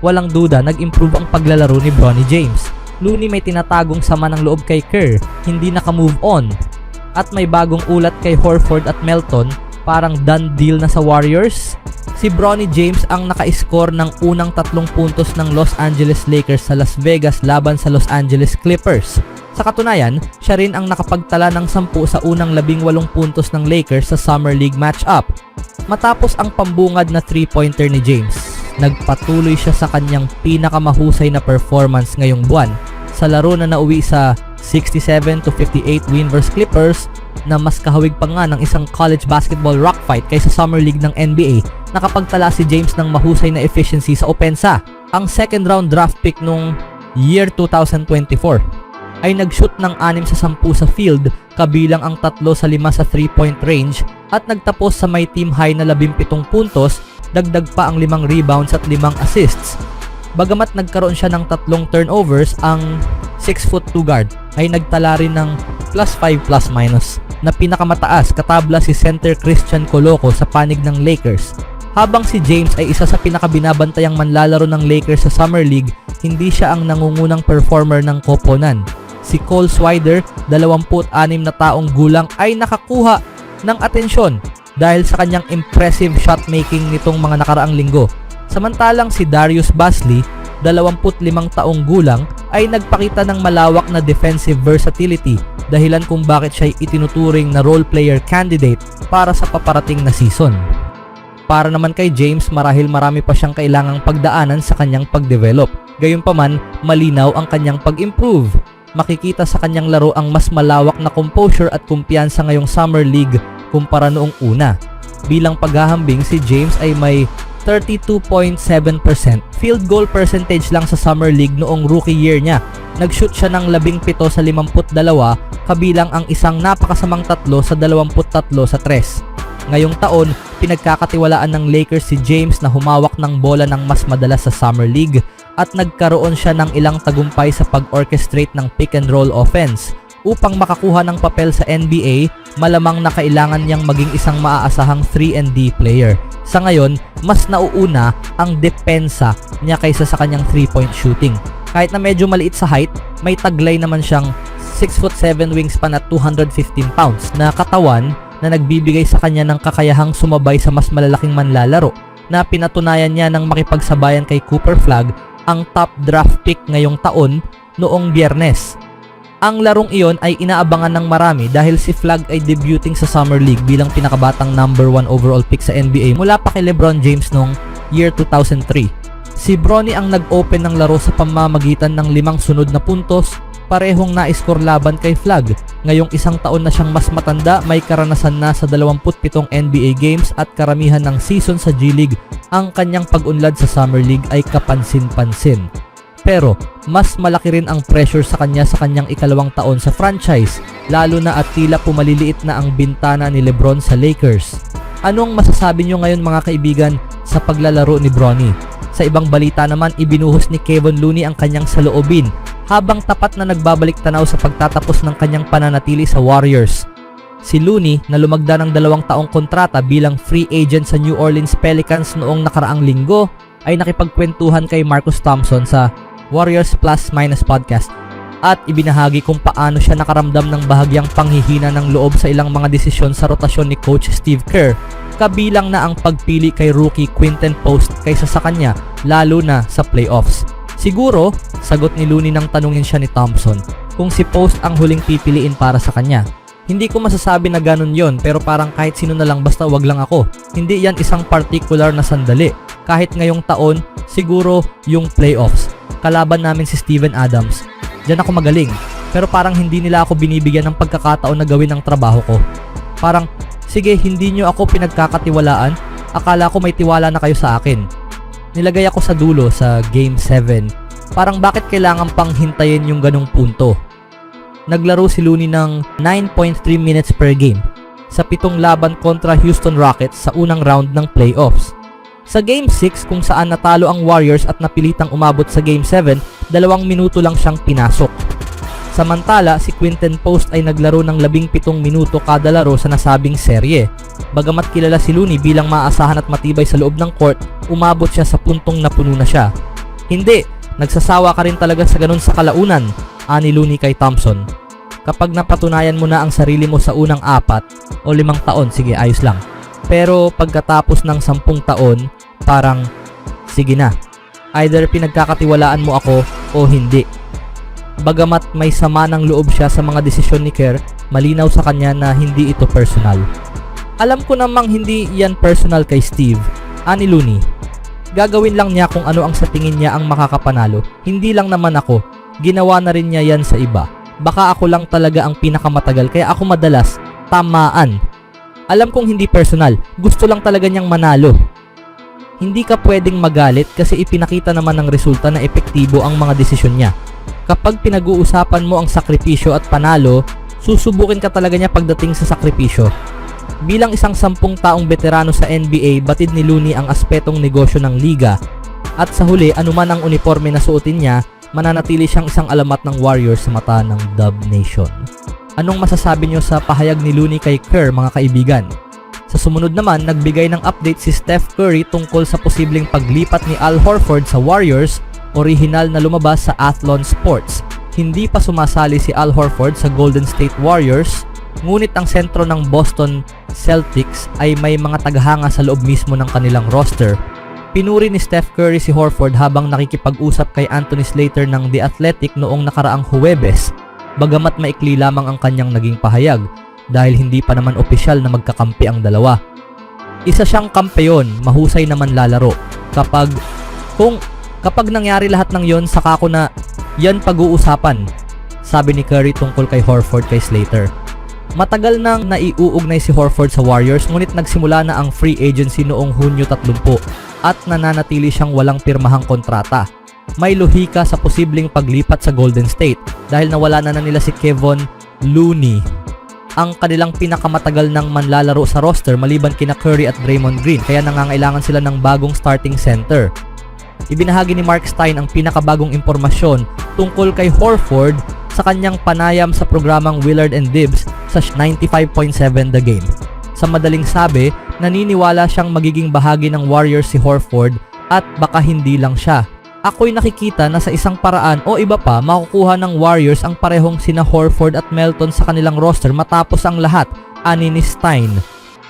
walang duda nag-improve ang paglalaro ni Bronny James. Looney may tinatagong sama ng loob kay Kerr, hindi naka-move on. At may bagong ulat kay Horford at Melton, parang done deal na sa Warriors. Si Bronny James ang naka-score ng unang 3 puntos ng Los Angeles Lakers sa Las Vegas laban sa Los Angeles Clippers. Sa katunayan, siya rin ang nakapagtala ng 10 sa unang 18 puntos ng Lakers sa Summer League matchup. Matapos ang pambungad na 3-pointer ni James, nagpatuloy siya sa kanyang pinakamahusay na performance ngayong buwan sa laro na nauwi sa 67-58 win versus Clippers na mas kahawig pa nga ng isang college basketball rock fight kaysa Summer League ng NBA. Nakapagtala si James ng mahusay na efficiency sa opensa. Ang second round draft pick nung year 2024 ay nag-shoot ng 6 sa 10 sa field, kabilang ang 3 sa 5 sa 3-point range at nagtapos sa may team high na 17 puntos, dagdag pa ang 5 rebounds at 5 assists. Bagamat nagkaroon siya ng 3 turnovers, ang 6'2" guard ay nagtala rin ng +5 na pinakamataas, katabla si center Christian Coloco sa panig ng Lakers. Habang si James ay isa sa pinakabinabantayang manlalaro ng Lakers sa Summer League, hindi siya ang nangungunang performer ng koponan. Si Cole Swider, 26 na taong gulang, ay nakakuha ng atensyon dahil sa kanyang impressive shot making nitong mga nakaraang linggo. Samantalang si Darius Bazley, 25 taong gulang, ay nagpakita ng malawak na defensive versatility, dahilan kung bakit siya itinuturing na role player candidate para sa paparating na season. Para naman kay James, marahil marami pa siyang kailangang pagdaanan sa kanyang pagdevelop. Gayunpaman, malinaw ang kanyang pag-improve. Makikita sa kanyang laro ang mas malawak na composure at kumpiyansa ngayong Summer League kumpara noong una. Bilang paghahambing, si James ay may 32.7% field goal percentage lang sa Summer League noong rookie year niya. Nag-shoot siya ng 17 sa 52, kabilang ang isang napakasamang 3 sa 23 sa 3. Ngayong taon, pinagkakatiwalaan ng Lakers si James na humawak ng bola ng mas madalas sa Summer League at nagkaroon siya ng ilang tagumpay sa pag-orchestrate ng pick and roll offense. Upang makakuha ng papel sa NBA, malamang na kailangan niyang maging isang maaasahang 3-and-D player. Sa ngayon, mas nauuna ang depensa niya kaysa sa kanyang 3-point shooting. Kahit na medyo maliit sa height, may taglay naman siyang 6'7" wingspan at 215 pounds na katawan na nagbibigay sa kanya ng kakayahang sumabay sa mas malalaking manlalaro, na pinatunayan niya nang makipagsabayan kay Cooper Flagg, ang top draft pick ngayong taon, noong Biyernes. Ang larong iyon ay inaabangan ng marami dahil si Flagg ay debuting sa Summer League bilang pinakabatang number 1 overall pick sa NBA mula pa kay LeBron James noong year 2003. Si Bronny ang nag-open ng laro sa pamamagitan ng 5 sunod na puntos, parehong na-score laban kay Flagg. Ngayong isang taon na siyang mas matanda, may karanasan na sa 27 NBA games at karamihan ng season sa G League, ang kanyang pag-unlad sa Summer League ay kapansin-pansin. Pero mas malaki rin ang pressure sa kanyang ikalawang taon sa franchise, lalo na at tila pumaliliit na ang bintana ni LeBron sa Lakers. Anong masasabi nyo ngayon mga kaibigan sa paglalaro ni Bronny? Sa ibang balita naman, ibinuhos ni Kevon Looney ang kanyang saloobin habang tapat na nagbabalik tanaw sa pagtatapos ng kanyang pananatili sa Warriors. Si Looney, na lumagda ng 2 taong kontrata bilang free agent sa New Orleans Pelicans noong nakaraang linggo, ay nakipagkwentuhan kay Marcus Thompson sa Warriors Plus Minus Podcast at ibinahagi kung paano siya nakaramdam ng bahagyang panghihina ng loob sa ilang mga desisyon sa rotasyon ni Coach Steve Kerr, kabilang na ang pagpili kay rookie Quinten Post kaysa sa kanya, lalo na sa playoffs. Siguro, sagot ni Looney nang tanungin siya ni Thompson kung si Post ang huling pipiliin para sa kanya. Hindi ko masasabi na ganun yon, pero parang kahit sino na lang basta wag lang ako. Hindi yan isang particular na sandali. Kahit ngayong taon, siguro yung playoffs. Kalaban namin si Steven Adams. Diyan ako magaling. Pero parang hindi nila ako binibigyan ng pagkakataon na gawin ang trabaho ko. Parang, sige, hindi nyo ako pinagkakatiwalaan. Akala ko may tiwala na kayo sa akin. Nilagay ako sa dulo sa Game 7. Parang bakit kailangan pang hintayin yung ganong punto? Naglaro si Looney ng 9.3 minutes per game sa 7 laban kontra Houston Rockets sa unang round ng playoffs. Sa Game 6 kung saan natalo ang Warriors at napilitang umabot sa Game 7, 2 minuto lang siyang pinasok. Samantala, si Quinten Post ay naglaro ng 17 minuto kada laro sa nasabing serye. Bagamat kilala si Looney bilang maaasahan at matibay sa loob ng court, umabot siya sa puntong napuno na siya. Hindi, nagsasawa ka rin talaga sa ganun sa kalaunan, ani Looney kay Thompson. Kapag napatunayan mo na ang sarili mo sa unang 4 o 5 taon, sige, ayos lang. Pero pagkatapos ng 10 taon, parang, sige na, either pinagkakatiwalaan mo ako o hindi. Bagamat may sama ng loob siya sa mga desisyon ni Kerr, malinaw sa kanya na hindi ito personal. Alam ko namang hindi yan personal kay Steve, ani Looney. Gagawin lang niya kung ano ang sa tingin niya ang makakapanalo. Hindi lang naman ako, ginawa na rin niya yan sa iba. Baka ako lang talaga ang pinakamatagal kaya ako madalas tamaan. Alam kong hindi personal, gusto lang talaga niyang manalo. Hindi ka pwedeng magalit kasi ipinakita naman ng resulta na epektibo ang mga desisyon niya. Kapag pinag-uusapan mo ang sakripisyo at panalo, susubukin ka talaga niya pagdating sa sakripisyo. Bilang isang 10 taong veterano sa NBA, batid ni Looney ang aspetong negosyo ng liga. At sa huli, anuman ang uniforme na suotin niya, mananatili siyang isang alamat ng Warriors sa mata ng Dub Nation. Anong masasabi niyo sa pahayag ni Looney kay Kerr, mga kaibigan? Sa sumunod naman, nagbigay ng update si Steph Curry tungkol sa posibleng paglipat ni Al Horford sa Warriors, orihinal na lumabas sa Athlon Sports. Hindi pa sumasali si Al Horford sa Golden State Warriors, ngunit ang sentro ng Boston Celtics ay may mga tagahanga sa loob mismo ng kanilang roster. Pinuri ni Steph Curry si Horford habang nakikipag-usap kay Anthony Slater ng The Athletic noong nakaraang Huwebes, bagamat maikli lamang ang kanyang naging pahayag dahil hindi pa naman opisyal na magkakampi ang dalawa. Isa siyang kampeon, mahusay naman lalaro. Kapag nangyari lahat ng yon, saka ko na yan pag-uusapan, sabi ni Curry tungkol kay Horford kay Slater. Matagal nang naiuugnay si Horford sa Warriors, ngunit nagsimula na ang free agency noong Hunyo 30 at nananatili siyang walang pirmahang kontrata. May lohika sa posibleng paglipat sa Golden State dahil nawala na nila si Kevon Looney, ang kanilang pinakamatagal ng manlalaro sa roster maliban kina Curry at Draymond Green, kaya nangangailangan sila ng bagong starting center. Ibinahagi ni Mark Stein ang pinakabagong impormasyon tungkol kay Horford sa kanyang panayam sa programang Willard and Dibs sa 95.7 The Game. Sa madaling sabi, naniniwala siyang magiging bahagi ng Warriors si Horford at baka hindi lang siya. Ako'y nakikita na sa isang paraan o iba pa makukuha ng Warriors ang parehong sina Horford at Melton sa kanilang roster matapos ang lahat, ani ni Stein.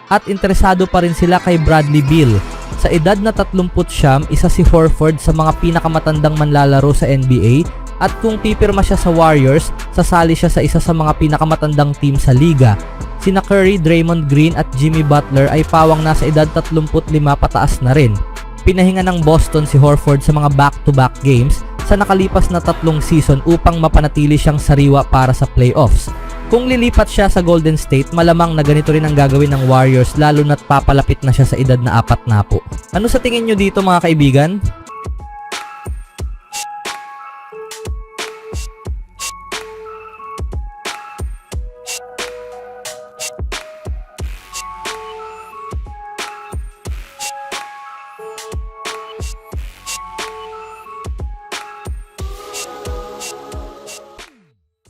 At interesado pa rin sila kay Bradley Beal. Sa edad na 30, isa si Horford sa mga pinakamatandang manlalaro sa NBA at kung pipirma siya sa Warriors, sasali siya sa isa sa mga pinakamatandang team sa liga. Sina Curry, Draymond Green at Jimmy Butler ay pawang nasa edad 35 pataas na rin. Pinahinga ng Boston si Horford sa mga back-to-back games sa nakalipas na 3 season upang mapanatili siyang sariwa para sa playoffs. Kung lilipat siya sa Golden State, malamang na ganito rin ang gagawin ng Warriors lalo na't papalapit na siya sa edad na 40. Ano sa tingin nyo dito, mga kaibigan?